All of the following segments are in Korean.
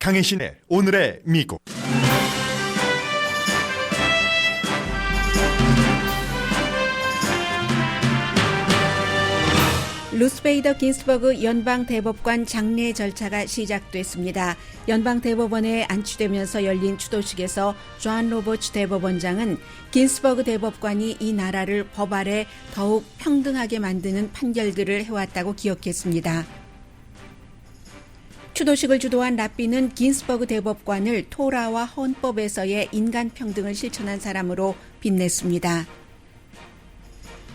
강혜신의 오늘의 미국. 루스 베이더 긴스버그 연방대법관 장례 절차가 시작됐습니다. 연방대법원에 안치되면서 열린 추도식에서 존 로버츠 대법원장은 긴스버그 대법관이 이 나라를 법 아래 더욱 평등하게 만드는 판결들을 해왔다고 기억했습니다. 추도식을 주도한 랍비는 긴스버그 대법관을 토라와 헌법에서의 인간평등을 실천한 사람으로 빛냈습니다.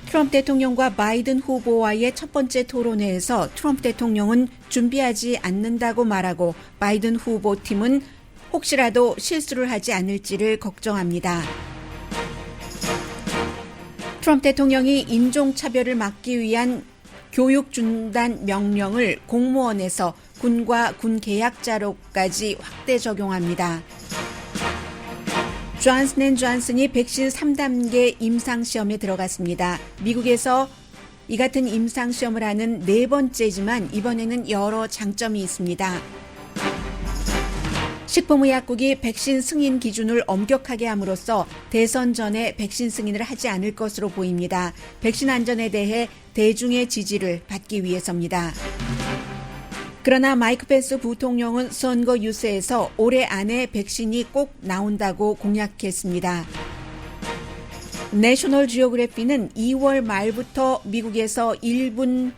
트럼프 대통령과 바이든 후보와의 첫 번째 토론회에서 트럼프 대통령은 준비하지 않는다고 말하고 바이든 후보팀은 혹시라도 실수를 하지 않을지를 걱정합니다. 트럼프 대통령이 인종차별을 막기 위한 교육 중단 명령을 공무원에서 군과 군 계약자로까지 확대 적용합니다. 존슨앤존슨이 백신 3단계 임상시험에 들어갔습니다. 미국에서 이 같은 임상시험을 하는 네 번째지만 이번에는 여러 장점이 있습니다. 식품의약국이 백신 승인 기준을 엄격하게 함으로써 대선 전에 백신 승인을 하지 않을 것으로 보입니다. 백신 안전에 대해 대중의 지지를 받기 위해서입니다. 그러나 마이크 펜스 부통령은 선거 유세에서 올해 안에 백신이 꼭 나온다고 공약했습니다. 내셔널 지오그래피는 2월 말부터 미국에서 1분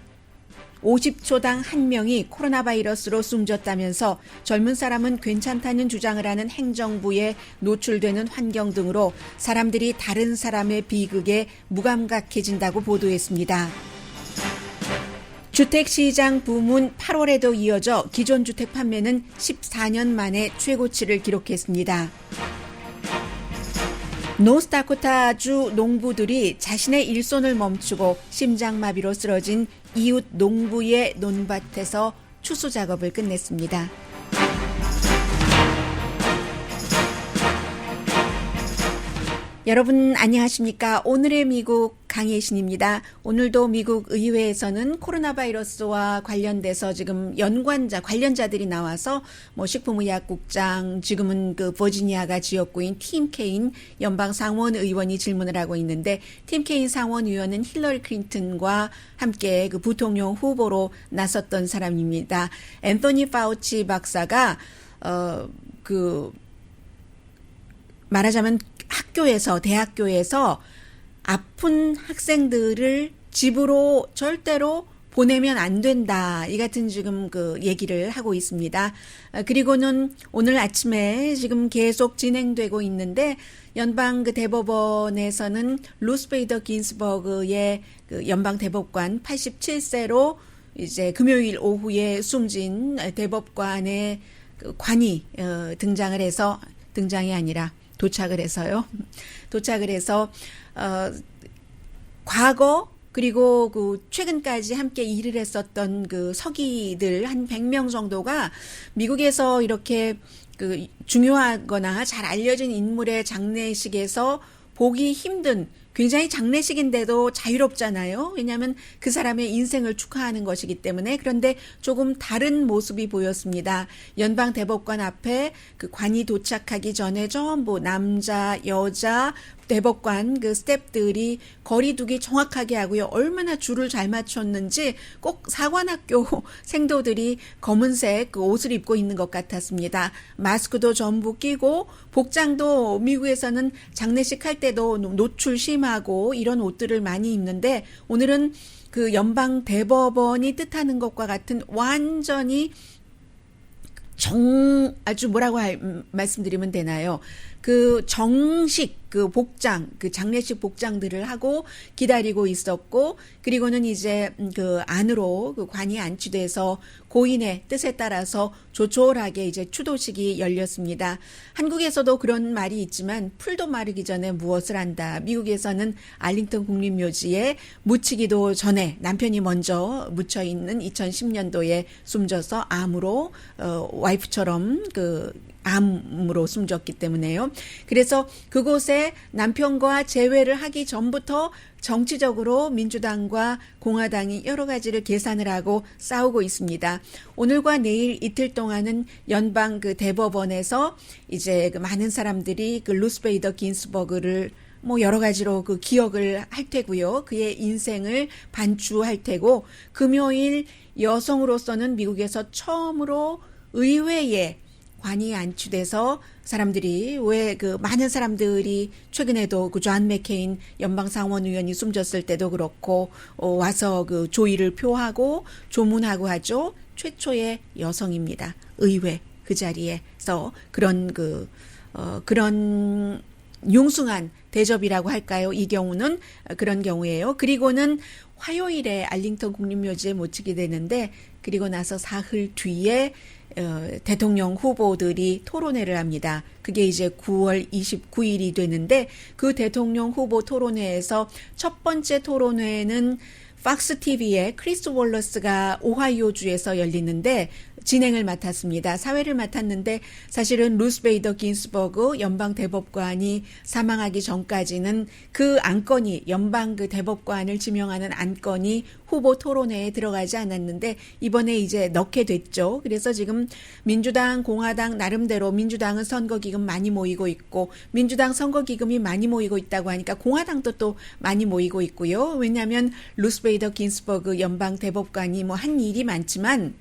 50초당 1명이 코로나 바이러스로 숨졌다면서 젊은 사람은 괜찮다는 주장을 하는 행정부에 노출되는 환경 등으로 사람들이 다른 사람의 비극에 무감각해진다고 보도했습니다. 주택시장 붐은 8월에도 이어져 기존 주택 판매는 14년 만에 최고치를 기록했습니다. 노스다코타주 농부들이 자신의 일손을 멈추고 심장마비로 쓰러진 이웃 농부의 논밭에서 추수 작업을 끝냈습니다. 여러분 안녕하십니까? 오늘의 미국 강혜신입니다. 오늘도 미국 의회에서는 코로나 바이러스와 관련돼서 지금 관련자들이 나와서 식품의약국장, 지금은 버지니아가 지역구인 팀 케인 연방 상원 의원이 질문을 하고 있는데, 팀 케인 상원 의원은 힐러리 클린턴과 함께 부통령 후보로 나섰던 사람입니다. 앤토니 파우치 박사가 말하자면 대학교에서 아픈 학생들을 집으로 절대로 보내면 안 된다. 이 같은 지금 얘기를 하고 있습니다. 그리고는 오늘 아침에 지금 계속 진행되고 있는데, 연방 대법원에서는 루스 베이더 긴스버그의 연방 대법관 87세로 이제 금요일 오후에 숨진 대법관의 관이 도착을 해서 과거 그리고 최근까지 함께 일을 했었던 서기들 한 100명 정도가 미국에서 이렇게 중요하거나 잘 알려진 인물의 장례식에서 보기 힘든, 굉장히 장례식인데도 자유롭잖아요. 왜냐하면 그 사람의 인생을 축하하는 것이기 때문에. 그런데 조금 다른 모습이 보였습니다. 연방 대법관 앞에 관이 도착하기 전에 전부 남자, 여자, 대법관 스태프들이 거리두기 정확하게 하고요. 얼마나 줄을 잘 맞췄는지 꼭 사관학교 생도들이 검은색 옷을 입고 있는 것 같았습니다. 마스크도 전부 끼고, 복장도 미국에서는 장례식 할 때도 노출 심하고 이런 옷들을 많이 입는데, 오늘은 연방 대법원이 뜻하는 것과 같은 완전히 아주 말씀드리면 되나요? 정식 복장, 장례식 복장들을 하고 기다리고 있었고, 그리고는 이제 안으로 관이 안치돼서 고인의 뜻에 따라서 조촐하게 이제 추도식이 열렸습니다. 한국에서도 그런 말이 있지만 풀도 마르기 전에 무엇을 한다. 미국에서는 알링턴 국립묘지에 묻히기도 전에 남편이 먼저 묻혀 있는 2010년도에 숨져서 암으로 와이프처럼 암으로 숨졌기 때문에요. 그래서 그곳에 남편과 재회를 하기 전부터 정치적으로 민주당과 공화당이 여러 가지를 계산을 하고 싸우고 있습니다. 오늘과 내일 이틀 동안은 연방 그 대법원에서 이제 그 많은 사람들이 그 루스 베이더 긴스버그를 뭐 여러 가지로 그 기억을 할 테고요. 그의 인생을 반추할 테고, 금요일 여성으로서는 미국에서 처음으로 의회에 관이 안치돼서 사람들이 왜 그 많은 사람들이 최근에도 그 존 맥케인 연방 상원 의원이 숨졌을 때도 그렇고 와서 그 조의를 표하고 조문하고 하죠. 최초의 여성입니다. 의회 그 자리에서 그런 그런 융숭한 대접이라고 할까요? 이 경우는 그런 경우예요. 그리고는 화요일에 알링턴 국립묘지에 모시게 되는데, 그리고 나서 사흘 뒤에 대통령 후보들이 토론회를 합니다. 그게 이제 9월 29일이 되는데, 그 대통령 후보 토론회에서 첫 번째 토론회는 팍스 TV의 크리스 월러스가 오하이오주에서 열리는데 진행을 맡았습니다. 사회를 맡았는데, 사실은 루스 베이더 긴스버그 연방 대법관이 사망하기 전까지는 그 안건이, 연방 그 대법관을 지명하는 안건이 후보 토론회에 들어가지 않았는데 이번에 이제 넣게 됐죠. 그래서 지금 민주당, 공화당 나름대로, 민주당은 선거기금 많이 모이고 있고, 민주당 선거기금이 많이 모이고 있다고 하니까 공화당도 또 많이 모이고 있고요. 왜냐하면 루스 베이더 긴스버그 연방 대법관이 뭐 한 일이 많지만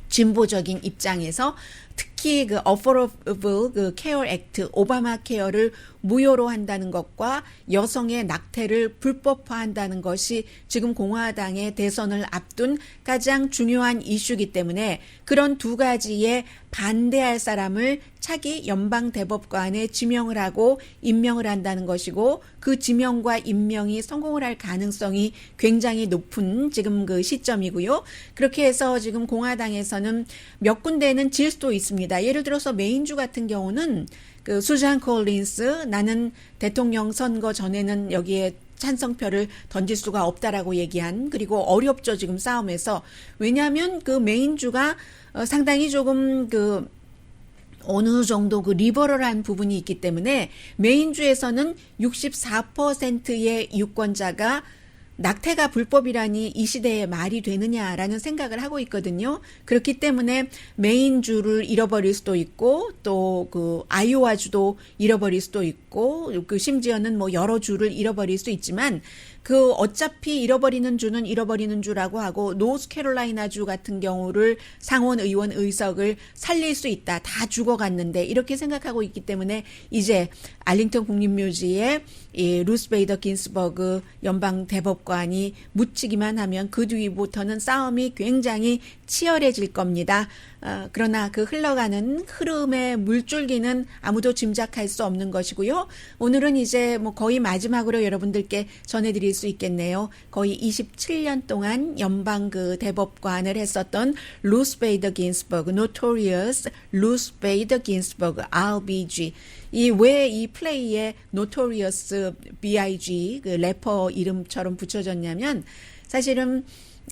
진보적인 입장에서 특히 그 Affordable 그 케어 액트, 오바마 케어를 무효로 한다는 것과 여성의 낙태를 불법화한다는 것이 지금 공화당의 대선을 앞둔 가장 중요한 이슈이기 때문에 그런 두 가지에 반대할 사람을 차기 연방 대법관에 지명을 하고 임명을 한다는 것이고, 그 지명과 임명이 성공을 할 가능성이 굉장히 높은 지금 그 시점이고요. 그렇게 해서 지금 공화당에서는 몇 군데는 질 수도 있습니다. 예를 들어서 메인주 같은 경우는 그 수잔 콜린스, 나는 대통령 선거 전에는 여기에 찬성표를 던질 수가 없다라고 얘기한, 그리고 어렵죠 지금 싸움에서. 왜냐하면 그 메인주가 상당히 조금 그 어느 정도 그 리버럴한 부분이 있기 때문에 메인주에서는 64%의 유권자가 낙태가 불법이라니 이 시대에 말이 되느냐라는 생각을 하고 있거든요. 그렇기 때문에 메인주를 잃어버릴 수도 있고, 또 그 아이오와주도 잃어버릴 수도 있고, 그 심지어는 뭐 여러 주를 잃어버릴 수 있지만, 그 어차피 잃어버리는 주는 잃어버리는 주라고 하고, 노스캐롤라이나주 같은 경우를 상원 의원 의석을 살릴 수 있다. 다 죽어갔는데 이렇게 생각하고 있기 때문에 이제 알링턴 국립묘지에 이 루스 베이더 긴스버그 연방 대법관이 묻히기만 하면 그 뒤부터는 싸움이 굉장히 치열해질 겁니다. 그러나 그 흘러가는 흐름의 물줄기는 아무도 짐작할 수 없는 것이고요. 오늘은 이제 뭐 거의 마지막으로 여러분들께 전해드릴 수 있겠네요. 거의 27년 동안 연방 그 대법관을 했었던 루스 베이더 긴스버그, Notorious 루스 베이더 긴스버그, RBG. 왜 이 플레이에 Notorious B.I.G. 그 래퍼 이름처럼 붙여졌냐면, 사실은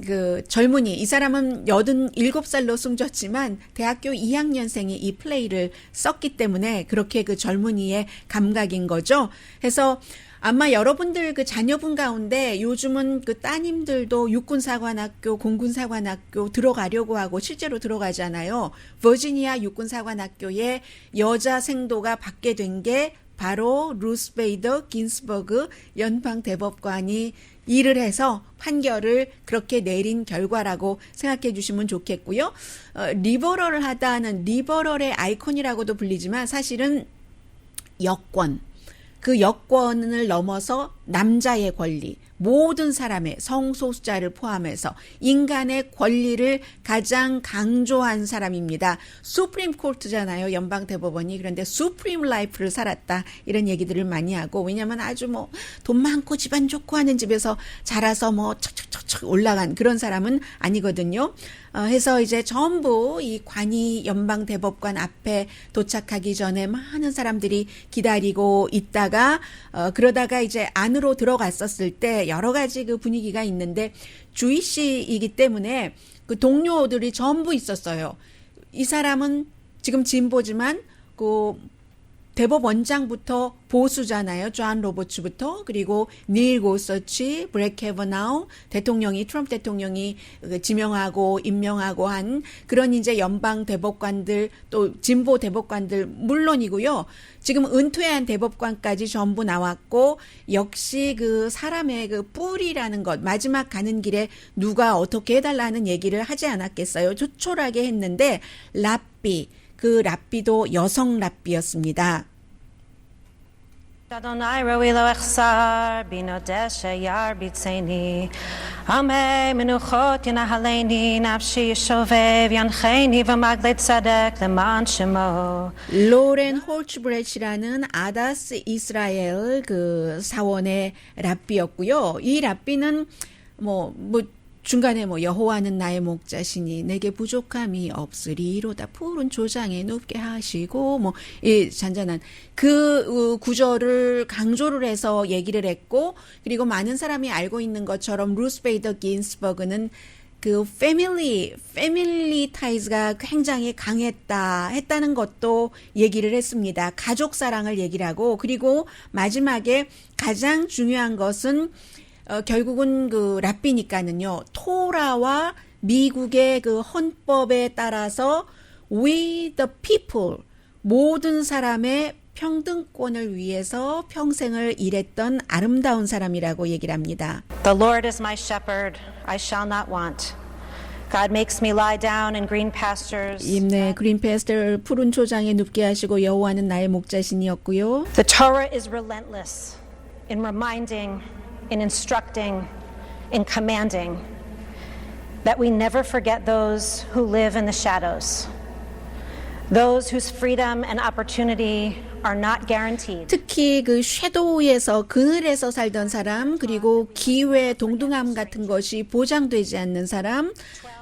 그 젊은이, 이 사람은 87살로 숨졌지만 대학교 2학년생이 이 플레이를 썼기 때문에 그렇게 그 젊은이의 감각인 거죠. 해서 아마 여러분들 그 자녀분 가운데 요즘은 그 따님들도 육군사관학교, 공군사관학교 들어가려고 하고 실제로 들어가잖아요. 버지니아 육군사관학교에 여자 생도가 받게 된 게 바로 루스 베이더 긴스버그 연방 대법관이 일을 해서 판결을 그렇게 내린 결과라고 생각해 주시면 좋겠고요. 리버럴하다는, 리버럴의 아이콘이라고도 불리지만 사실은 여권, 그 여권을 넘어서 남자의 권리, 모든 사람의, 성소수자를 포함해서 인간의 권리를 가장 강조한 사람입니다. 수프림 코트잖아요, 연방 대법원이. 그런데 수프림 라이프를 살았다, 이런 얘기들을 많이 하고, 왜냐면 아주 뭐 돈 많고 집안 좋고 하는 집에서 자라서 뭐 척척척척 올라간 그런 사람은 아니거든요. 해서 이제 전부 이 관이 연방 대법관 앞에 도착하기 전에 많은 사람들이 기다리고 있다가 그러다가 이제 안으로 들어갔었을 때 여러 가지 그 분위기가 있는데, 주이시이기 때문에 그 동료들이 전부 있었어요. 이 사람은 지금 진보지만 그 대법원장부터 보수잖아요. 존 로버츠부터 그리고 닐 고서치, 브렉 캐버나우 대통령이 트럼프 대통령이 지명하고 임명하고 한 그런 이제 연방 대법관들 또 진보 대법관들 물론이고요. 지금 은퇴한 대법관까지 전부 나왔고 역시 그 사람의 그 뿔이라는 것 마지막 가는 길에 누가 어떻게 해달라는 얘기를 하지 않았겠어요. 조촐하게 했는데 랍비 그 랍비도 여성 랍비였습니다. Adonai roi lo echsar bino deshe yar bitzeni Amei menuchot yanahaleni nafshi yishovev yancheni v'maglet tzedek leman shemo 로렌 홀츠브레치라는 아다스 이스라엘 그 사원의 랍비였고요. 이 랍비는 뭐 중간에 여호와는 나의 목자시니 내게 부족함이 없으리로다 푸른 조장에 눕게 하시고 이 잔잔한 그 구절을 강조를 해서 얘기를 했고 그리고 많은 사람이 알고 있는 것처럼 루스 베이더 긴스버그는 그 패밀리 타이즈가 굉장히 했다는 것도 얘기를 했습니다. 가족 사랑을 얘기를 하고 그리고 마지막에 가장 중요한 것은 결국은 그 랍비니까는요. 토라와 미국의 그 헌법에 따라서 we the people 모든 사람의 평등권을 위해서 평생을 일했던 아름다운 사람이라고 얘기를 합니다. The Lord is my shepherd, I shall not want. God makes me lie down in green pastures. 네, 그린 패스터를 푸른 초장에 눕게 하시고 여호와는 나의 목자신이었고요. The Torah is relentless in reminding in instructing, in commanding, that we never forget those who live in the shadows, those whose freedom and opportunity are not guaranteed. 특히 그 섀도우에서 그늘에서 살던 사람 그리고 기회 동등함 같은 것이 보장되지 않는 사람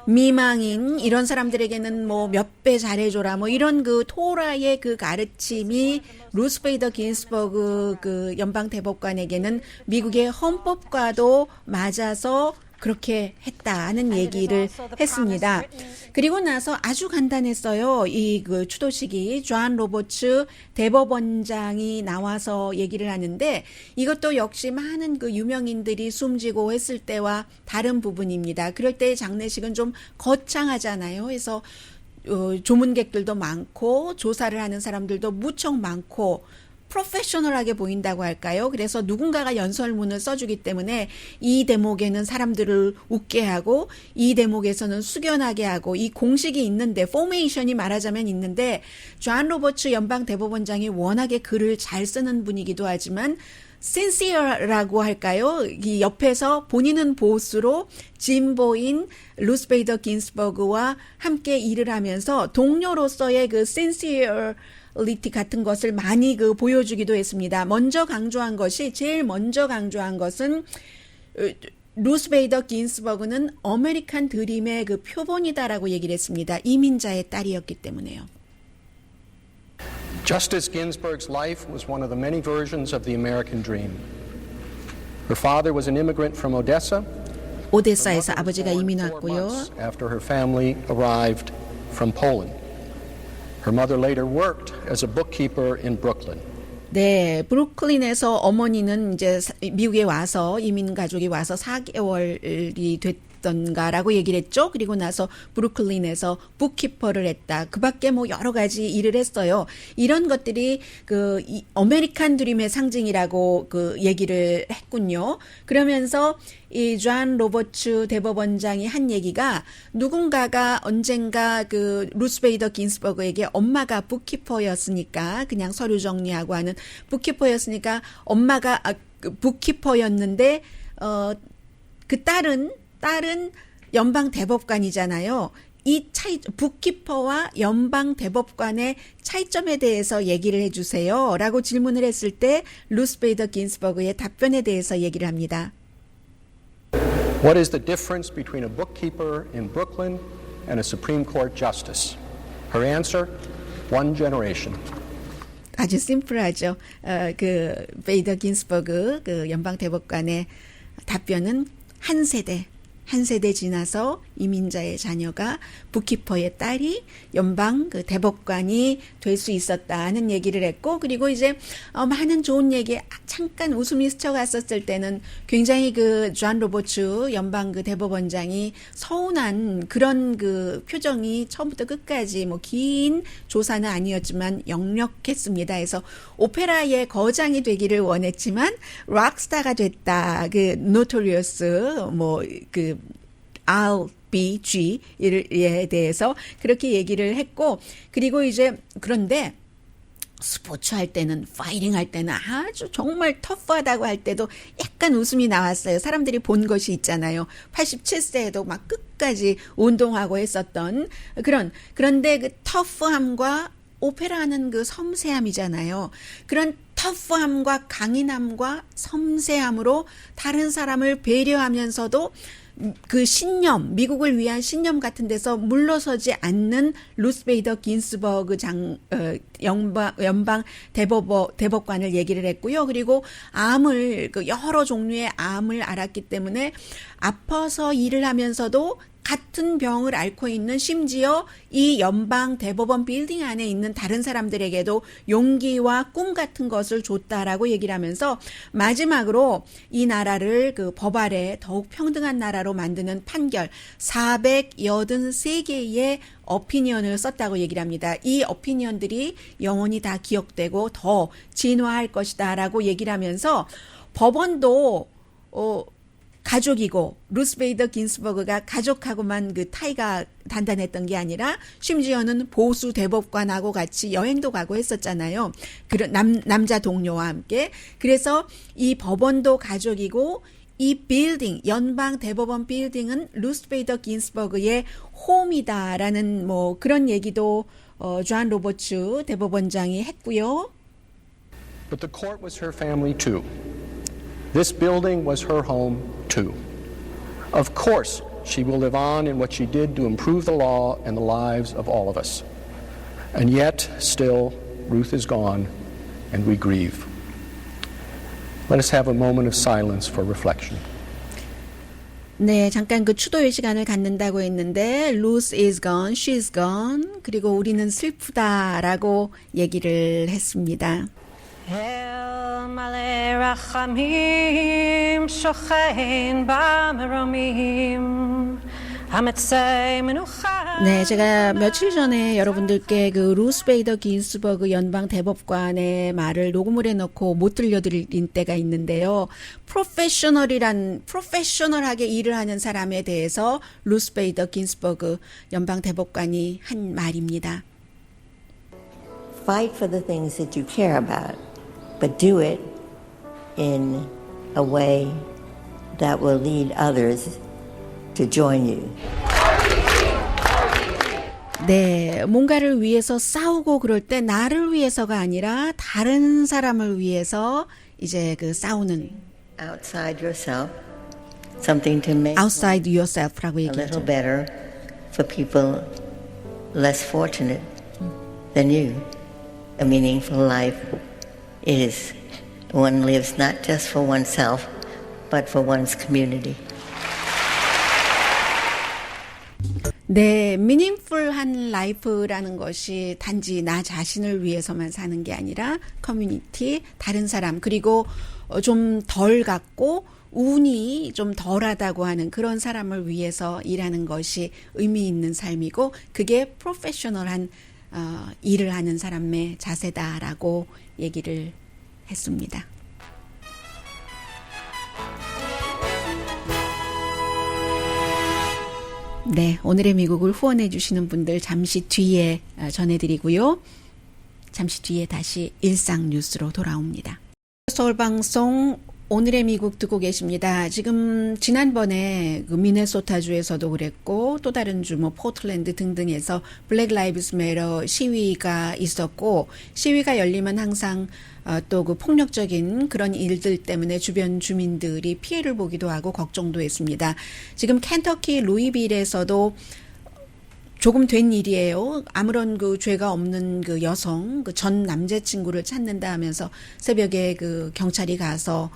미망인 이런 사람들에게는 몇 배 잘해줘라 이런 그 토라의 그 가르침이 루스 베이더 긴스버그 그 연방 대법관에게는 미국의 헌법과도 맞아서 그렇게 했다는 얘기를 했습니다. 그리고 나서 아주 간단했어요. 이 그 추도식이 존 로버츠 대법원장이 나와서 얘기를 하는데 이것도 역시 많은 그 유명인들이 숨지고 했을 때와 다른 부분입니다. 그럴 때 장례식은 좀 거창하잖아요. 그래서 조문객들도 많고 조사를 하는 사람들도 무척 많고 프로페셔널하게 보인다고 할까요? 그래서 누군가가 연설문을 써주기 때문에 이 대목에는 사람들을 웃게 하고 이 대목에서는 숙연하게 하고 이 공식이 있는데 포메이션이 말하자면 있는데 존 로버츠 연방 대법원장이 워낙에 글을 잘 쓰는 분이기도 하지만 신시어라고 할까요? 이 옆에서 본인은 보수로 진보인 루스 베이더 긴스버그와 함께 일을 하면서 동료로서의 그 신시어리티 같은 것을 많이 그 보여주기도 했습니다. 제일 먼저 강조한 것은 루스 베이더 긴스버그는 아메리칸 드림의 그 표본이다라고 얘기를 했습니다. 이민자의 딸이었기 때문에요. Justice Ginsburg's life was one of the many versions of the American dream. Her father was an immigrant from Odessa. 오데사에서 아버지가 이민 왔고요. After her family arrived from Poland. Her mother later worked as a bookkeeper in Brooklyn. 네, 브루클린에서 어머니는 이제 미국에 와서 이민 가족이 와서 4개월이 됐던가라고 얘기를 했죠. 그리고 나서 브루클린에서 북키퍼를 했다. 그밖에 여러 가지 일을 했어요. 이런 것들이 그 아메리칸 드림의 상징이라고 그 얘기를 했군요. 그러면서 이 존 로버츠 대법원장이 한 얘기가 누군가가 언젠가 그 루스 베이더 긴스버그에게 엄마가 북키퍼였으니까 그냥 서류 정리하고 하는 북키퍼였으니까 엄마가 북키퍼였는데 그 딸은 연방 대법관이잖아요. 이 북키퍼와 연방 대법관의 차이점에 대해서 얘기를 해주세요. 라고 질문을 했을 때 루스 베이더 긴스버그의 답변에 대해서 얘기를 합니다. What is the difference between a bookkeeper in Brooklyn and a Supreme Court justice? Her answer, one generation. 아주 심플하죠. 베이더 긴스버그 그 연방 대법관의 답변은 한 세대. 한 세대 지나서 이민자의 자녀가 북키퍼의 딸이 연방 그 대법관이 될 수 있었다는 얘기를 했고, 그리고 이제 많은 좋은 얘기, 잠깐 웃음이 스쳐갔었을 때는 굉장히 그 존 로버츠 연방 그 대법원장이 서운한 그런 그 표정이 처음부터 끝까지 뭐 긴 조사는 아니었지만 역력했습니다. 그래서 오페라의 거장이 되기를 원했지만 락스타가 됐다. 그 노토리어스 그 RBG에 대해서 그렇게 얘기를 했고, 그리고 이제 그런데 스포츠 할 때는, 파이팅 할 때는 아주 정말 터프하다고 할 때도 약간 웃음이 나왔어요. 사람들이 본 것이 있잖아요. 87세에도 막 끝까지 운동하고 했었던 그런데 그 터프함과 오페라는 그 섬세함이잖아요. 그런 터프함과 강인함과 섬세함으로 다른 사람을 배려하면서도 그 신념, 미국을 위한 신념 같은 데서 물러서지 않는 루스 베이더 긴스버그 연방 대법관을 얘기를 했고요. 그리고 그 여러 종류의 암을 앓았기 때문에 아파서 일을 하면서도 같은 병을 앓고 있는, 심지어 이 연방 대법원 빌딩 안에 있는 다른 사람들에게도 용기와 꿈 같은 것을 줬다라고 얘기를 하면서 마지막으로 이 나라를 그 법 아래 더욱 평등한 나라로 만드는 판결 483개의 어피니언을 썼다고 얘기를 합니다. 이 어피니언들이 영원히 다 기억되고 더 진화할 것이다라고 얘기를 하면서 법원도 가족이고, 루스 베이더 긴스버그가 가족하고만 그 타이가 단단했던 게 아니라 심지어는 보수 대법관하고 같이 여행도 가고 했었잖아요. 그런 남자 동료와 함께. 그래서 이 법원도 가족이고, 이 빌딩, 연방 대법원 빌딩은 루스 베이더 긴스버그의 홈이다라는 뭐 그런 얘기도 존 로버츠 대법원장이 했고요. But the court was her family too. This building was her home, too. Of course, she will live on in what she did to improve the law and the lives of all of us. And yet, still, Ruth is gone, and we grieve. Let us have a moment of silence for reflection. 네, 잠깐 그 추도의 시간을 갖는다고 했는데 Ruth is gone, she's gone, 그리고 우리는 슬프다라고 얘기를 했습니다. El male rachamim shochein b'meromim hametzei menucha. 네, 제가 며칠 전에 여러분들께 그 루스 베이더 긴스버그 연방 대법관의 말을 녹음을 해놓고 못 들려드린 때가 있는데요. 프로페셔널하게 일을 하는 사람에 대해서 루스 베이더 긴스버그 연방 대법관이 한 말입니다. Fight for the things that you care about, but do it in a way that will lead others to join you. 네, 뭔가를 위해서 싸우고 그럴 때 나를 위해서가 아니라 다른 사람을 위해서 이제 그 싸우는 Outside yourself, something to make outside yourself라고 a little 얘기했죠. better for people less fortunate than you. A meaningful life is one lives not just for oneself, but for one's community. 네, meaningful한 life라는 것이 단지 나 자신을 위해서만 사는 게 아니라 커뮤니티, 다른 사람, 그리고 좀 덜 갖고 운이 좀 덜하다고 하는 그런 사람을 위해서 일하는 것이 의미 있는 삶이고, 그게 프로페셔널한 일을 하는 사람의 자세다라고 얘기를 했습니다. 네, 오늘의 미국을 후원해 주시는 분들 잠시 뒤에 전해드리고요. 잠시 뒤에 다시 일상 뉴스로 돌아옵니다. 서울방송 오늘의 미국 듣고 계십니다. 지금 지난번에 그 미네소타주에서도 그랬고 또 다른 주 뭐 포틀랜드 등등에서 블랙 라이브스 매터 시위가 있었고, 시위가 열리면 항상 또 그 폭력적인 그런 일들 때문에 주변 주민들이 피해를 보기도 하고 걱정도 했습니다. 지금 켄터키 루이빌에서도 조금 된 일이에요. 아무런 그 죄가 없는 그 여성, 그 전 남자친구를 찾는다 하면서 새벽에 그 경찰이 가서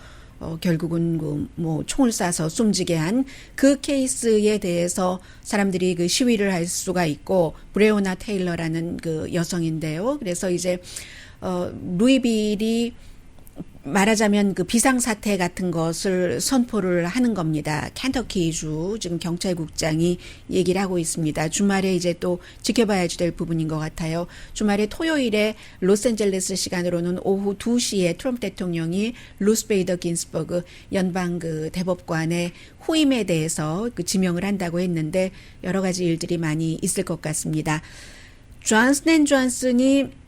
결국은 뭐 총을 쏴서 숨지게 한 그 케이스에 대해서 사람들이 그 시위를 할 수가 있고, 브레오나 테일러라는 그 여성인데요. 그래서 이제 루이빌이 말하자면 그 비상사태 같은 것을 선포를 하는 겁니다. 켄터키주 지금 경찰국장이 얘기를 하고 있습니다. 주말에 이제 또 지켜봐야지 될 부분인 것 같아요. 주말에 토요일에 로스앤젤레스 시간으로는 오후 2시에 트럼프 대통령이 루스 베이더 긴스버그 연방 그 대법관의 후임에 대해서 그 지명을 한다고 했는데 여러 가지 일들이 많이 있을 것 같습니다. 존슨앤존슨이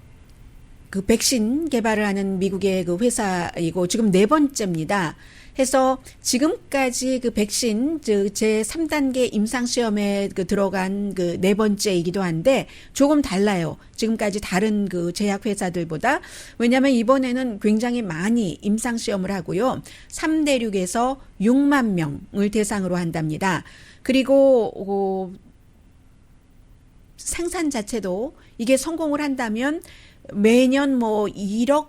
그 백신 개발을 하는 미국의 그 회사이고 지금 4번째입니다. 해서 지금까지 그 백신 제 3단계 임상 시험에 그 들어간 그 4번째이기도 한데 조금 달라요. 지금까지 다른 그 제약 회사들보다. 왜냐하면 이번에는 굉장히 많이 임상 시험을 하고요. 3대륙에서 6만 명을 대상으로 한답니다. 그리고 생산 자체도 이게 성공을 한다면 매년 뭐 1억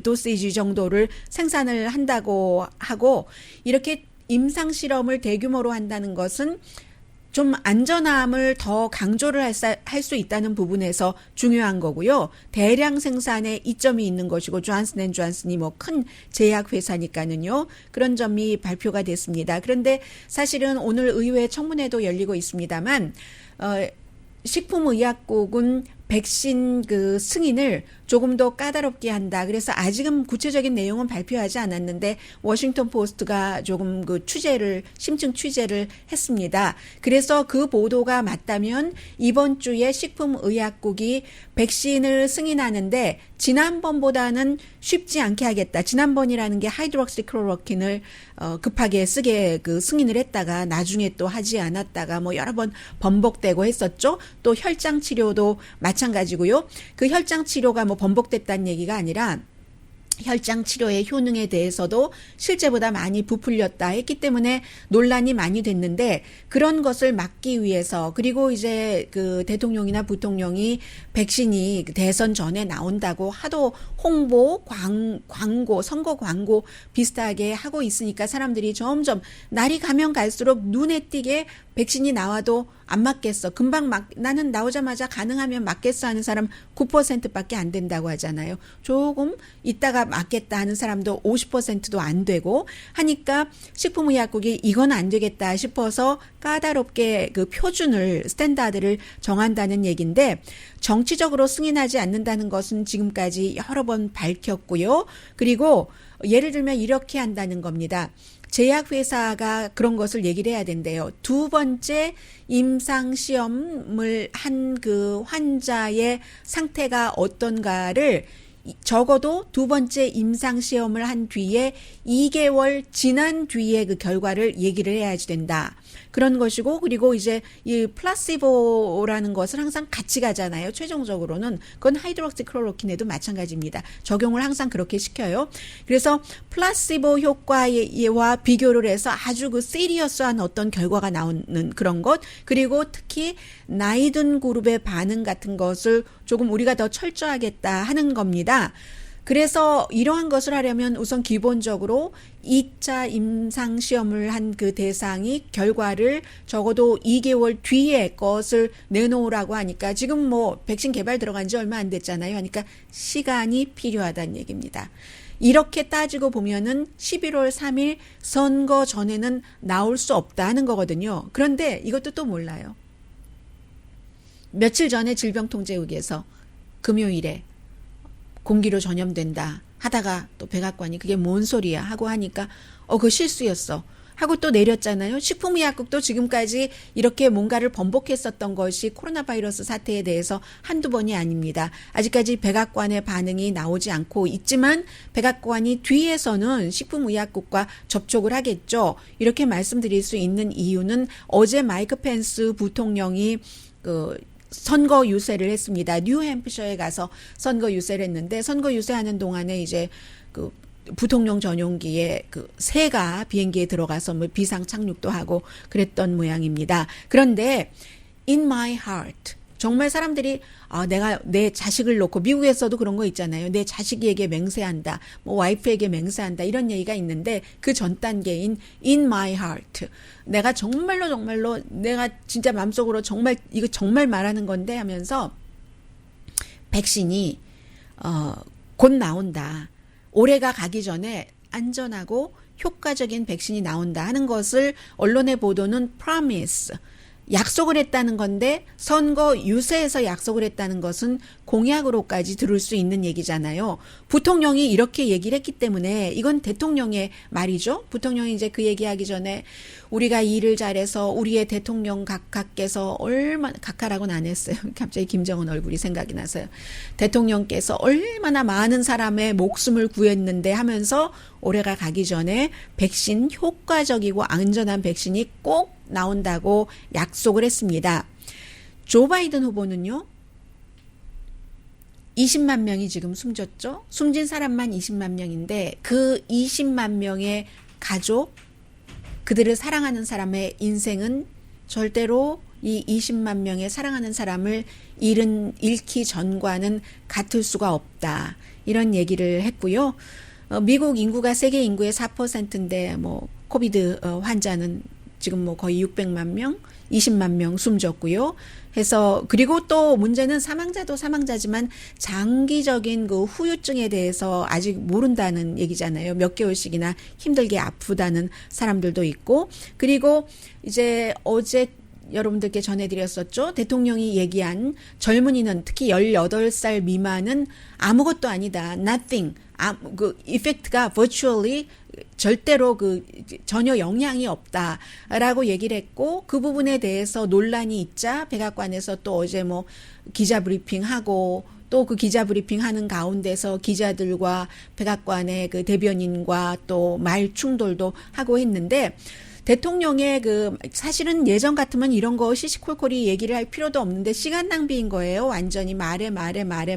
도시지 정도를 생산을 한다고 하고, 이렇게 임상 실험을 대규모로 한다는 것은 좀 안전함을 더 강조를 할 수 있다는 부분에서 중요한 거고요. 대량 생산에 이점이 있는 것이고, 존슨앤존슨이 뭐 큰 제약 회사니까는요. 그런 점이 발표가 됐습니다. 그런데 사실은 오늘 의회 청문회도 열리고 있습니다만, 식품의약국은 백신 그 승인을 조금 더 까다롭게 한다. 그래서 아직은 구체적인 내용은 발표하지 않았는데 워싱턴 포스트가 조금 그 심층 취재를 했습니다. 그래서 그 보도가 맞다면 이번 주에 식품의약국이 백신을 승인하는데 지난번보다는 쉽지 않게 하겠다. 지난번이라는 게 하이드록시클로로킨을 급하게 쓰게 그 승인을 했다가 나중에 또 하지 않았다가 뭐 여러 번 번복되고 했었죠. 또 혈장 치료도 마찬가지고요. 그 혈장 치료가 뭐 번복됐다는 얘기가 아니라 혈장 치료의 효능에 대해서도 실제보다 많이 부풀렸다 했기 때문에 논란이 많이 됐는데, 그런 것을 막기 위해서, 그리고 이제 그 대통령이나 부통령이 백신이 대선 전에 나온다고 하도 홍보, 광고, 선거 광고 비슷하게 하고 있으니까 사람들이 점점 날이 가면 갈수록 눈에 띄게 백신이 나와도 안 맞겠어. 금방 나는 나오자마자 가능하면 맞겠어 하는 사람 9%밖에 안 된다고 하잖아요. 조금 있다가 맞겠다 하는 사람도 50%도 안 되고 하니까 식품의약국이 이건 안 되겠다 싶어서 까다롭게 그 표준을, 스탠다드를 정한다는 얘기인데, 정치적으로 승인하지 않는다는 것은 지금까지 여러 번 밝혔고요. 그리고 예를 들면 이렇게 한다는 겁니다. 제약회사가 그런 것을 얘기를 해야 된대요. 2번째 임상시험을 한 그 환자의 상태가 어떤가를 적어도 2번째 임상시험을 한 뒤에 2개월 지난 뒤에 그 결과를 얘기를 해야지 된다. 그런 것이고, 그리고 이제 이 플라시보라는 것을 항상 같이 가잖아요. 최종적으로는 그건 하이드록시클로로킨에도 마찬가지입니다. 적용을 항상 그렇게 시켜요. 그래서 플라시보 효과와 비교를 해서 아주 그 시리어스한 어떤 결과가 나오는 그런 것, 그리고 특히 나이 든 그룹의 반응 같은 것을 조금 우리가 더 철저하겠다 하는 겁니다. 그래서 이러한 것을 하려면 우선 기본적으로 2차 임상시험을 한 그 대상이 결과를 적어도 2개월 뒤에 것을 내놓으라고 하니까, 지금 뭐 백신 개발 들어간 지 얼마 안 됐잖아요. 하니까 시간이 필요하다는 얘기입니다. 이렇게 따지고 보면은 11월 3일 선거 전에는 나올 수 없다는 거거든요. 그런데 이것도 또 몰라요. 며칠 전에 질병통제국에서 금요일에 공기로 전염된다 하다가 또 백악관이 그게 뭔 소리야 하고 하니까 그거 실수였어 하고 또 내렸잖아요. 식품의약국도 지금까지 이렇게 뭔가를 번복했었던 것이 코로나 바이러스 사태에 대해서 한두 번이 아닙니다. 아직까지 백악관의 반응이 나오지 않고 있지만 백악관이 뒤에서는 식품의약국과 접촉을 하겠죠. 이렇게 말씀드릴 수 있는 이유는 어제 마이크 펜스 부통령이 선거 유세를 했습니다. 뉴햄프셔에 가서 선거 유세를 했는데, 선거 유세하는 동안에 이제 그 부통령 전용기에 그 새가 비행기에 들어가서 뭐 비상 착륙도 하고 그랬던 모양입니다. 그런데 in my heart, 정말 사람들이 내가 내 자식을 놓고 미국에서도 그런 거 있잖아요. 내 자식에게 맹세한다. 뭐 와이프에게 맹세한다. 이런 얘기가 있는데 그 전 단계인 in my heart. 내가 정말로 내가 진짜 마음속으로 정말 이거 정말 말하는 건데 하면서 백신이 곧 나온다. 올해가 가기 전에 안전하고 효과적인 백신이 나온다 하는 것을 언론의 보도는 promise, 약속을 했다는 건데 선거 유세에서 약속을 했다는 것은 공약으로까지 들을 수 있는 얘기잖아요. 부통령이 이렇게 얘기를 했기 때문에 이건 대통령의 말이죠. 부통령이 이제 그 얘기하기 전에 우리가 일을 잘해서 우리의 대통령 각하께서 얼마나, 각하라고는 안 했어요. 갑자기 김정은 얼굴이 생각이 나서요. 대통령께서 얼마나 많은 사람의 목숨을 구했는데 하면서 올해가 가기 전에 백신 효과적이고 안전한 백신이 꼭 나온다고 약속을 했습니다. 조 바이든 후보는요. 20만 명이 지금 숨졌죠. 숨진 사람만 20만 명인데 그 20만 명의 가족, 그들을 사랑하는 사람의 인생은 절대로 이 20만 명의 사랑하는 사람을 잃기 전과는 같을 수가 없다. 이런 얘기를 했고요. 미국 인구가 세계 인구의 4%인데 뭐 코비드 환자는 지금 뭐 거의 600만 명, 20만 명 숨졌고요. 해서 그리고 또 문제는 사망자도 사망자지만 장기적인 그 후유증에 대해서 아직 모른다는 얘기잖아요. 몇 개월씩이나 힘들게 아프다는 사람들도 있고, 그리고 이제 어제 여러분들께 전해드렸었죠. 대통령이 얘기한 젊은이는 특히 18살 미만은 아무것도 아니다. nothing. 그 이펙트가 virtually 절대로 그 전혀 영향이 없다라고 얘기를 했고, 그 부분에 대해서 논란이 있자 백악관에서 또 어제 뭐 기자 브리핑하고, 또 그 기자 브리핑 하는 가운데서 기자들과 백악관의 그 대변인과 또 말 충돌도 하고 했는데, 대통령의 그 사실은 예전 같으면 이런 거 시시콜콜이 얘기를 할 필요도 없는데 시간 낭비인 거예요. 완전히 말에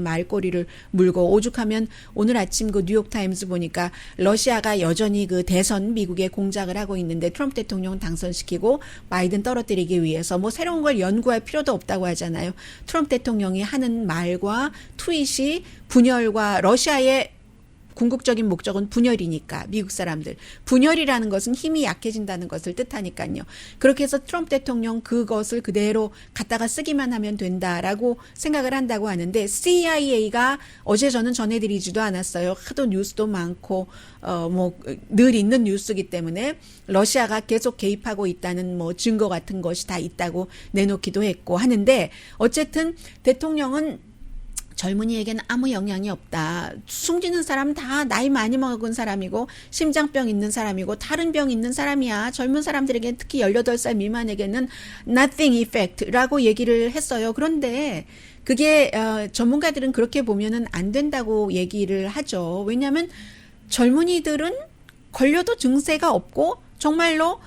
말꼬리를 물고, 오죽하면 오늘 아침 그 뉴욕타임스 보니까 러시아가 여전히 그 대선 미국에 공작을 하고 있는데 트럼프 대통령 당선시키고 바이든 떨어뜨리기 위해서 뭐 새로운 걸 연구할 필요도 없다고 하잖아요. 트럼프 대통령이 하는 말과 트윗이 분열과 러시아의 궁극적인 목적은 분열이니까, 미국 사람들. 분열이라는 것은 힘이 약해진다는 것을 뜻하니까요. 그렇게 해서 트럼프 대통령 그것을 그대로 갖다가 쓰기만 하면 된다라고 생각을 한다고 하는데, CIA가 어제 저는 전해드리지도 않았어요. 하도 뉴스도 많고, 뭐 늘 있는 뉴스이기 때문에 러시아가 계속 개입하고 있다는 뭐 증거 같은 것이 다 있다고 내놓기도 했고 하는데, 어쨌든 대통령은 젊은이에게는 아무 영향이 없다. 숨지는 사람 다 나이 많이 먹은 사람이고 심장병 있는 사람이고 다른 병 있는 사람이야. 젊은 사람들에게 특히 18살 미만에게는 nothing effect라고 얘기를 했어요. 그런데 그게 전문가들은 그렇게 보면은 안 된다고 얘기를 하죠. 왜냐하면 젊은이들은 걸려도 증세가 없고 정말로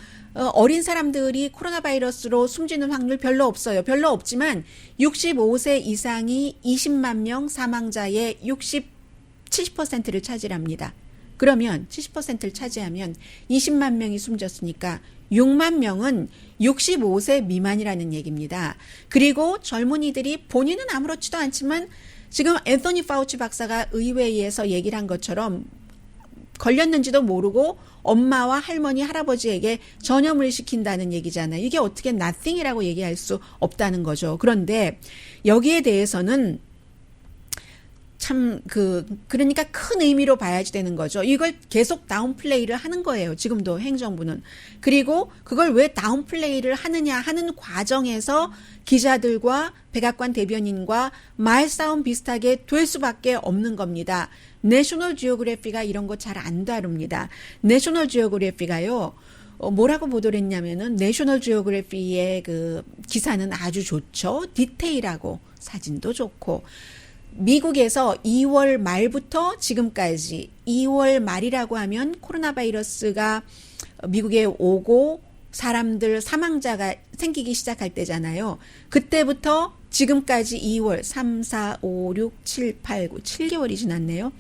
어린 사람들이 코로나 바이러스로 숨지는 확률 별로 없어요. 별로 없지만 65세 이상이 20만 명 사망자의 70%를 차지합니다. 그러면 70%를 차지하면 20만 명이 숨졌으니까 6만 명은 65세 미만이라는 얘기입니다. 그리고 젊은이들이 본인은 아무렇지도 않지만 지금 앤서니 파우치 박사가 의회에서 얘기를 한 것처럼 걸렸는지도 모르고 엄마와 할머니, 할아버지에게 전염을 시킨다는 얘기잖아요. 이게 어떻게 nothing이라고 얘기할 수 없다는 거죠. 그런데 여기에 대해서는 참 그러니까 큰 의미로 봐야지 되는 거죠. 이걸 계속 다운플레이를 하는 거예요. 지금도 행정부는. 그리고 그걸 왜 다운플레이를 하느냐 하는 과정에서 기자들과 백악관 대변인과 말싸움 비슷하게 될 수밖에 없는 겁니다. 내셔널 지오그래피가 이런 거 잘 안 다룹니다. 내셔널 지오그래피가요. 뭐라고 보도를 했냐면은 내셔널 지오그래피의 그 기사는 아주 좋죠. 디테일하고 사진도 좋고. 미국에서 2월 말부터 지금까지 2월 말이라고 하면 코로나 바이러스가 미국에 오고 사람들 사망자가 생기기 시작할 때잖아요. 그때부터 지금까지 2월 3, 4, 5, 6, 7, 8, 9, 7개월이 지났네요.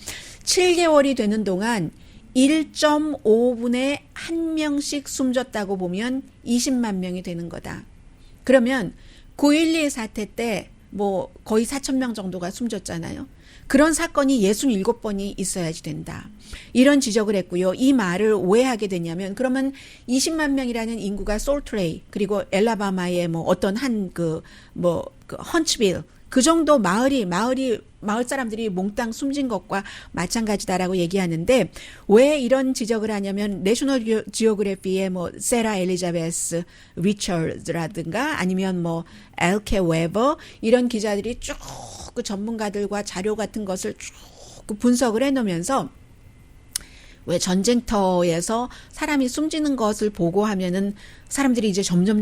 7개월이 되는 동안 1.5분에 1명씩 숨졌다고 보면 20만 명이 되는 거다. 그러면 9.11 사태 때 뭐 거의 4,000명 정도가 숨졌잖아요. 그런 사건이 67번이 있어야지 된다. 이런 지적을 했고요. 이 말을 오해하게 되냐면 그러면 20만 명이라는 인구가 솔트레이 그리고 엘라바마의 뭐 어떤 한 그 헌츠빌 그 정도 마을 사람들이 몽땅 숨진 것과 마찬가지다라고 얘기하는데 왜 이런 지적을 하냐면 내셔널 지오그래피의 뭐 세라 엘리자베스 리처드라든가 아니면 뭐 엘케 웨버 이런 기자들이 쭉 그 전문가들과 자료 같은 것을 쭉 분석을 해놓으면서 왜 전쟁터에서 사람이 숨지는 것을 보고 하면은 사람들이 이제 점점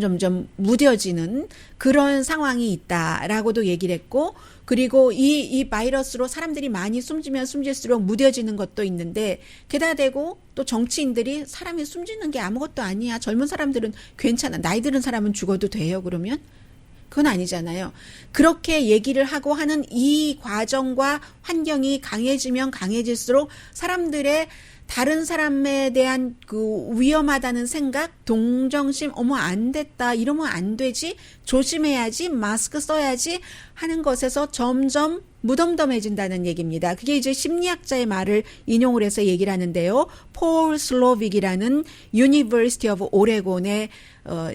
무뎌지는 그런 상황이 있다라고도 얘기를 했고 그리고 이 바이러스로 사람들이 많이 숨지면 숨질수록 무뎌지는 것도 있는데 게다가 대고 또 정치인들이 사람이 숨지는 게 아무것도 아니야. 젊은 사람들은 괜찮아. 나이 드는 사람은 죽어도 돼요. 그러면? 그건 아니잖아요. 그렇게 얘기를 하고 하는 이 과정과 환경이 강해지면 강해질수록 사람들의 다른 사람에 대한 그 위험하다는 생각, 동정심, 어머 안 됐다, 이러면 안 되지, 조심해야지, 마스크 써야지 하는 것에서 점점 무덤덤해진다는 얘기입니다. 그게 이제 심리학자의 말을 인용을 해서 얘기를 하는데요. 폴 슬로빅이라는 유니버시티 오브 오레곤의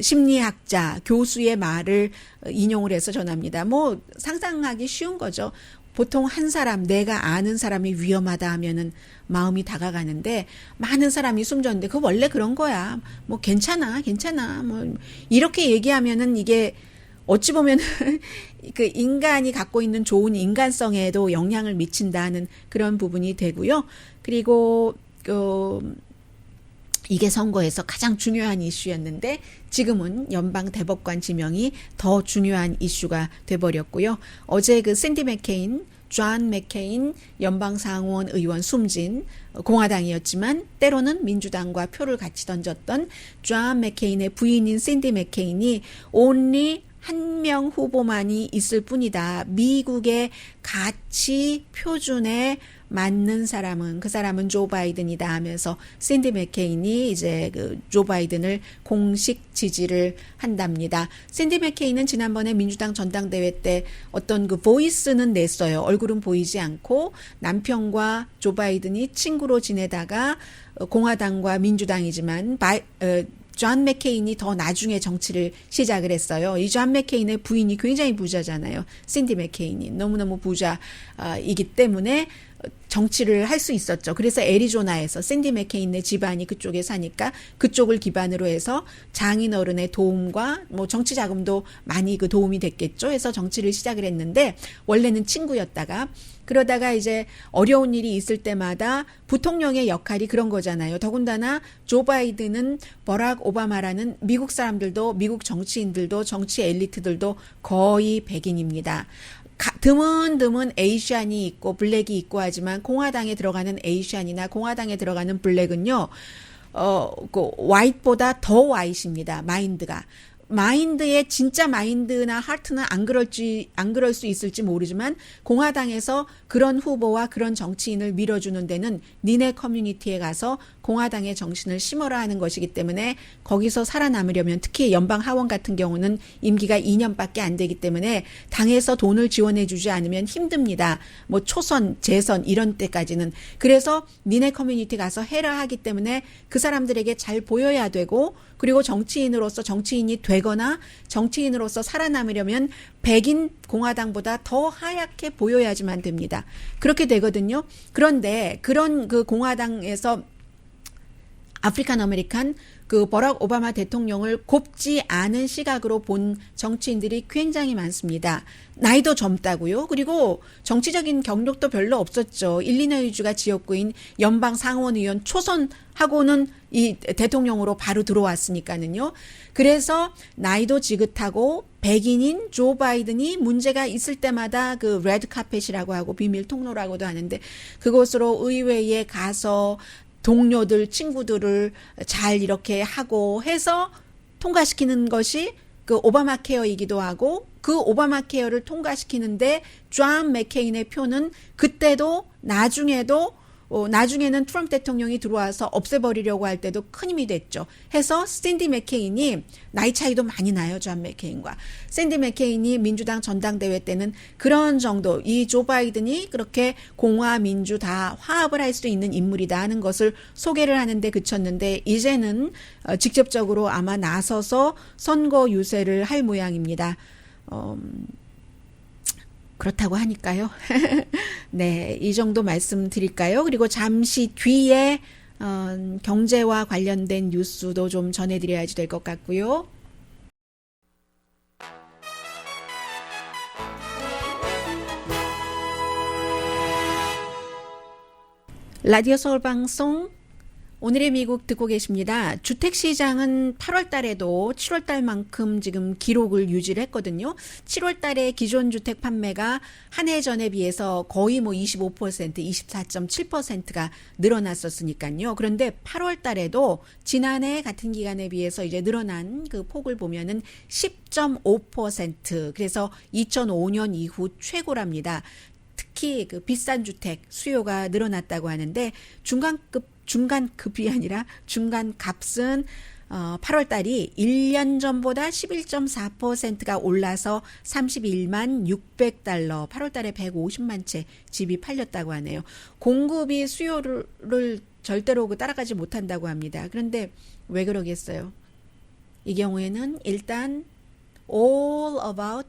심리학자 교수의 말을 인용을 해서 전합니다. 뭐 상상하기 쉬운 거죠. 보통 한 사람, 내가 아는 사람이 위험하다 하면은 마음이 다가가는데 많은 사람이 숨졌는데 그거 원래 그런 거야. 뭐 괜찮아. 뭐 이렇게 얘기하면은 이게 어찌 보면은 그 인간이 갖고 있는 좋은 인간성에도 영향을 미친다는 그런 부분이 되고요. 그리고 이게 선거에서 가장 중요한 이슈였는데 지금은 연방 대법관 지명이 더 중요한 이슈가 돼버렸고요. 어제 그 샌디 맥케인, 존 맥케인 연방 상원 의원 숨진 공화당이었지만 때로는 민주당과 표를 같이 던졌던 존 맥케인의 부인인 샌디 맥케인이 only 한 명 후보만이 있을 뿐이다. 미국의 가치 표준에 맞는 사람은 그 사람은 조 바이든이다 하면서 샌디 맥케인이 이제 그 조 바이든을 공식 지지를 한답니다. 샌디 맥케인은 지난번에 민주당 전당대회 때 어떤 그 보이스는 냈어요. 얼굴은 보이지 않고 남편과 조 바이든이 친구로 지내다가 공화당과 민주당이지만 존 맥케인이 더 나중에 정치를 시작을 했어요. 이 존 맥케인의 부인이 굉장히 부자잖아요. 샌디 맥케인이 너무너무 부자이기 때문에 정치를 할 수 있었죠. 그래서 애리조나에서 샌디 맥케인의 집안이 그쪽에 사니까 그쪽을 기반으로 해서 장인 어른의 도움과 뭐 정치 자금도 많이 그 도움이 됐겠죠. 해서 정치를 시작을 했는데 원래는 친구였다가 그러다가 이제 어려운 일이 있을 때마다 부통령의 역할이 그런 거잖아요. 더군다나 조 바이든은 버락 오바마라는 미국 사람들도 미국 정치인들도 정치 엘리트들도 거의 백인입니다. 드문 에이시안이 있고 블랙이 있고 하지만 공화당에 들어가는 에이시안이나 공화당에 들어가는 블랙은요, 그 화이트보다 더 화이트입니다. 마인드의 진짜 마인드나 하트는 안 그럴 수 있을지 모르지만 공화당에서 그런 후보와 그런 정치인을 밀어주는 데는 니네 커뮤니티에 가서 공화당의 정신을 심어라 하는 것이기 때문에 거기서 살아남으려면 특히 연방 하원 같은 경우는 임기가 2년밖에 안 되기 때문에 당에서 돈을 지원해 주지 않으면 힘듭니다. 뭐 초선, 재선 이런 때까지는. 그래서 니네 커뮤니티 가서 해라 하기 때문에 그 사람들에게 잘 보여야 되고 그리고 정치인으로서 정치인이 되거나 정치인으로서 살아남으려면 백인 공화당보다 더 하얗게 보여야지만 됩니다. 그렇게 되거든요. 그런데 그런 그 공화당에서 아프리칸 아메리칸 그 버락 오바마 대통령을 곱지 않은 시각으로 본 정치인들이 굉장히 많습니다. 나이도 젊다고요. 그리고 정치적인 경력도 별로 없었죠. 일리노이주가 지역구인 연방 상원 의원 초선하고는 이 대통령으로 바로 들어왔으니까는요. 그래서 나이도 지긋하고 백인인 조 바이든이 문제가 있을 때마다 그 레드 카펫이라고 하고 비밀 통로라고도 하는데 그곳으로 의회에 가서 동료들, 친구들을 잘 이렇게 하고 해서 통과시키는 것이 그 오바마 케어이기도 하고 그 오바마 케어를 통과시키는데 존 맥케인의 표는 그때도 나중에도 나중에는 트럼프 대통령이 들어와서 없애버리려고 할 때도 큰 힘이 됐죠. 해서 샌디 맥케인이 나이 차이도 많이 나요. 존 맥케인과. 샌디 맥케인이 민주당 전당대회 때는 그런 정도 이 조 바이든이 그렇게 공화 민주 다 화합을 할 수 있는 인물이다 하는 것을 소개를 하는데 그쳤는데 이제는 직접적으로 아마 나서서 선거 유세를 할 모양입니다. 그렇다고 하니까요. 네, 이 정도 말씀드릴까요? 그리고 잠시 뒤에 경제와 관련된 뉴스도 좀 전해드려야지 될 것 같고요. 라디오 서울 방송 오늘의 미국 듣고 계십니다. 주택시장은 8월 달에도 7월 달만큼 지금 기록을 유지를 했거든요. 7월 달에 기존 주택 판매가 한 해 전에 비해서 거의 25%, 24.7%가 늘어났었으니까요. 그런데 8월 달에도 지난해 같은 기간에 비해서 이제 늘어난 그 폭을 보면은 10.5%. 그래서 2005년 이후 최고랍니다. 특히 그 비싼 주택 수요가 늘어났다고 하는데 중간급이 아니라 중간값은 8월 달이 1년 전보다 11.4%가 올라서 31만 600달러, 8월 달에 150만 채 집이 팔렸다고 하네요. 공급이 수요를 절대로 따라가지 못한다고 합니다. 그런데 왜 그러겠어요? 이 경우에는 일단 all about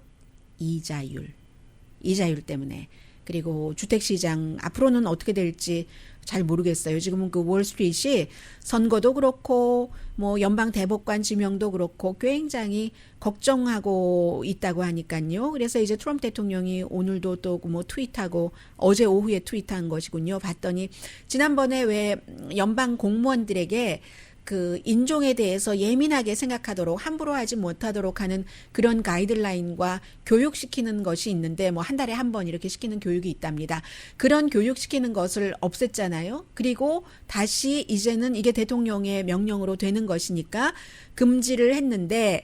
이자율 때문에 그리고 주택시장 앞으로는 어떻게 될지 잘 모르겠어요. 지금은 그 월스트리트이 선거도 그렇고 뭐 연방 대법관 지명도 그렇고 굉장히 걱정하고 있다고 하니까요. 그래서 이제 트럼프 대통령이 오늘도 또 뭐 트윗하고 어제 오후에 트윗한 것이군요. 봤더니 지난번에 왜 연방 공무원들에게 그 인종에 대해서 예민하게 생각하도록 함부로 하지 못하도록 하는 그런 가이드라인과 교육시키는 것이 있는데 뭐 한 달에 한 번 이렇게 시키는 교육이 있답니다. 그런 교육시키는 것을 없앴잖아요. 그리고 다시 이제는 이게 대통령의 명령으로 되는 것이니까 금지를 했는데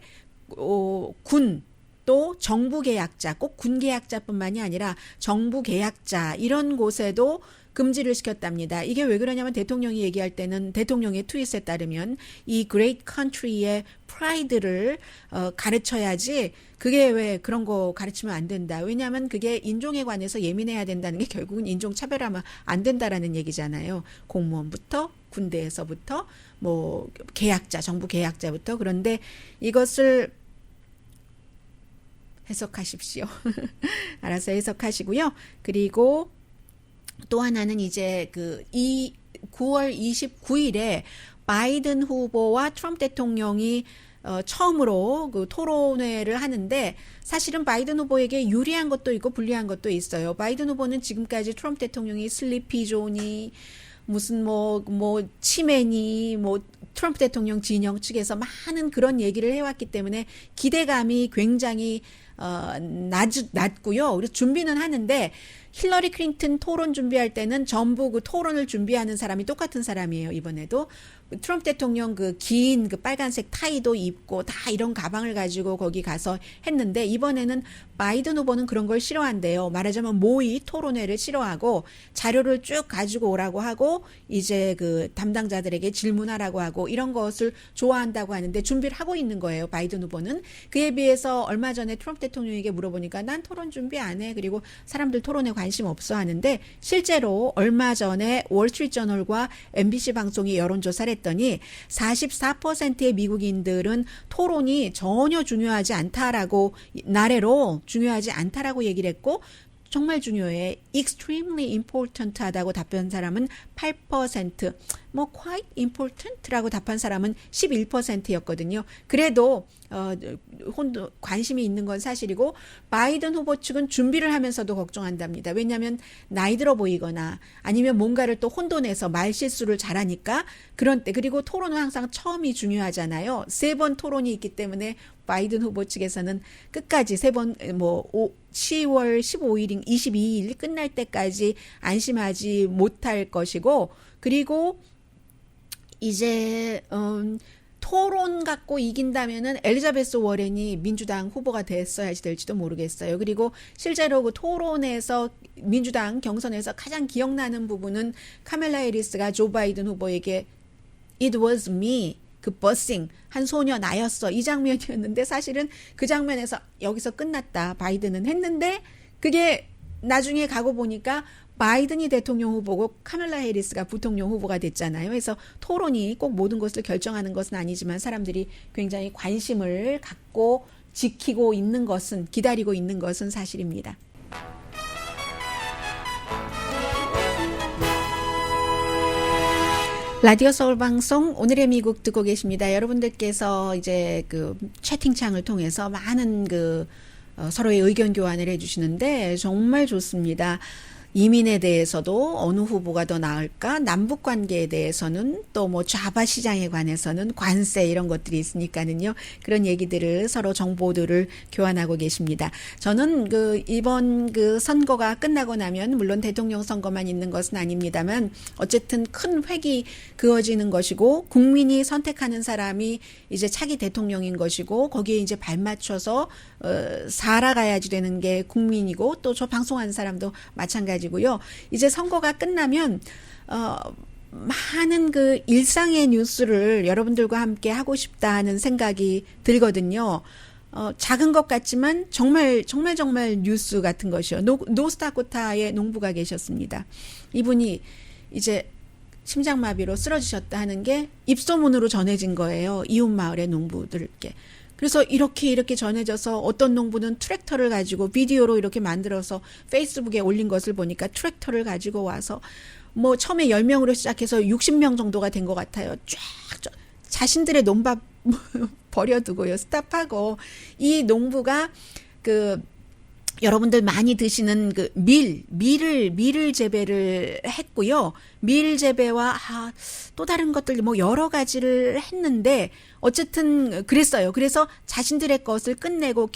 군 또 정부 계약자, 꼭 군 계약자뿐만이 아니라 정부 계약자 이런 곳에도 금지를 시켰답니다. 이게 왜 그러냐면 대통령이 얘기할 때는 대통령의 트윗에 따르면 이 great country의 프라이드를 가르쳐야지 그게 왜 그런 거 가르치면 안 된다. 왜냐하면 그게 인종에 관해서 예민해야 된다는 게 결국은 인종차별하면 안 된다라는 얘기잖아요. 공무원부터 군대에서부터 뭐 계약자, 정부 계약자부터. 그런데 이것을 해석하십시오. 알아서 해석하시고요. 그리고 또 하나는 이제 9월 29일에 바이든 후보와 트럼프 대통령이 처음으로 그 토론회를 하는데 사실은 바이든 후보에게 유리한 것도 있고 불리한 것도 있어요. 바이든 후보는 지금까지 트럼프 대통령이 슬리피 존이 무슨 치매니 트럼프 대통령 진영 측에서 많은 그런 얘기를 해왔기 때문에 기대감이 굉장히 낮고요. 그래서 준비는 하는데 힐러리 클린턴 토론 준비할 때는 전부 그 토론을 준비하는 사람이 똑같은 사람이에요. 이번에도 트럼프 대통령 그 긴 그 빨간색 타이도 입고 다 이런 가방을 가지고 거기 가서 했는데 이번에는 바이든 후보는 그런 걸 싫어한대요. 말하자면 모의 토론회를 싫어하고 자료를 쭉 가지고 오라고 하고 이제 그 담당자들에게 질문하라고 하고 이런 것을 좋아한다고 하는데 준비를 하고 있는 거예요. 바이든 후보는. 그에 비해서 얼마 전에 트럼프 대통령에게 물어보니까 난 토론 준비 안 해. 그리고 사람들 토론에 관심 없어 하는데 실제로 얼마 전에 월스트리트저널과 MBC 방송이 여론조사를 했더니 44%의 미국인들은 토론이 전혀 중요하지 않다라고 나래로 중요하지 않다라고 얘기를 했고 정말 중요해. extremely important 하다고 답한 사람은 8%, quite important라고 답한 사람은 11%였거든요. 그래도 관심이 있는 건 사실이고 바이든 후보 측은 준비를 하면서도 걱정한답니다. 왜냐하면 나이 들어 보이거나 아니면 뭔가를 또 혼돈해서 말실수를 잘하니까 그런 때 그리고 토론은 항상 처음이 중요하잖아요. 3번 토론이 있기 때문에 바이든 후보 측에서는 끝까지 3번 10월 15일, 22일 끝날 때까지 안심하지 못할 것이고 그리고 이제 토론 갖고 이긴다면은 엘리자베스 워렌이 민주당 후보가 됐어야지 될지도 모르겠어요. 그리고 실제로 그 토론에서 민주당 경선에서 가장 기억나는 부분은 카멜라 해리스가 조 바이든 후보에게 It was me. 그 버싱 한 소녀 나였어 이 장면이었는데 사실은 그 장면에서 여기서 끝났다 바이든은 했는데 그게 나중에 가고 보니까 바이든이 대통령 후보고 카멜라 해리스가 부통령 후보가 됐잖아요. 그래서 토론이 꼭 모든 것을 결정하는 것은 아니지만 사람들이 굉장히 관심을 갖고 지키고 있는 것은 기다리고 있는 것은 사실입니다. 라디오 서울 방송 오늘의 미국 듣고 계십니다. 여러분들께서 이제 그 채팅창을 통해서 많은 서로의 의견 교환을 해주시는데 정말 좋습니다. 이민에 대해서도 어느 후보가 더 나을까? 남북 관계에 대해서는 또 뭐 좌파 시장에 관해서는 관세 이런 것들이 있으니까는요. 그런 얘기들을 서로 정보들을 교환하고 계십니다. 저는 이번 선거가 끝나고 나면 물론 대통령 선거만 있는 것은 아닙니다만 어쨌든 큰 획이 그어지는 것이고 국민이 선택하는 사람이 이제 차기 대통령인 것이고 거기에 이제 발맞춰서 살아가야지 되는 게 국민이고 또 저 방송하는 사람도 마찬가지고요. 이제 선거가 끝나면 많은 일상의 뉴스를 여러분들과 함께 하고 싶다는 생각이 들거든요. 작은 것 같지만 정말 뉴스 같은 것이요. 노스다코타의 농부가 계셨습니다. 이분이 이제 심장마비로 쓰러지셨다 하는 게 입소문으로 전해진 거예요. 이웃 마을의 농부들께. 그래서 이렇게 전해져서 어떤 농부는 트랙터를 가지고 비디오로 이렇게 만들어서 페이스북에 올린 것을 보니까 트랙터를 가지고 와서 뭐 처음에 10명으로 시작해서 60명 정도가 된 것 같아요. 쫙 자신들의 논밭 버려두고요. 스탑하고 이 농부가 여러분들 많이 드시는 밀을 재배를 했고요. 밀 재배와 또 다른 것들 뭐 여러 가지를 했는데 어쨌든 그랬어요. 그래서 자신들의 것을 끝내고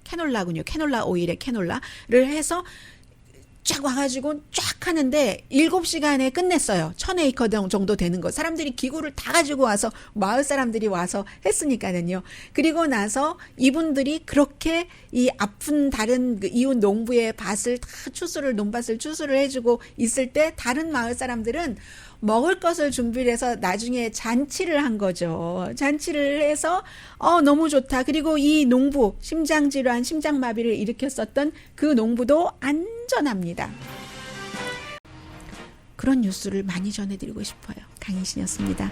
캐놀라군요. 캐놀라 오일에 캐놀라를 해서 쫙 와가지고 쫙 하는데 7시간에 끝냈어요. 1000에이커 정도 되는 거. 사람들이 기구를 다 가지고 와서 마을 사람들이 와서 했으니까는요. 그리고 나서 이분들이 그렇게 이 아픈 다른 이웃 농부의 밭을 다 논밭을 추수를 해주고 있을 때 다른 마을 사람들은 먹을 것을 준비를 해서 나중에 잔치를 한 거죠. 잔치를 해서 너무 좋다. 그리고 이 농부 심장질환, 심장마비를 일으켰었던 그 농부도 안전합니다. 그런 뉴스를 많이 전해드리고 싶어요. 강희신이었습니다.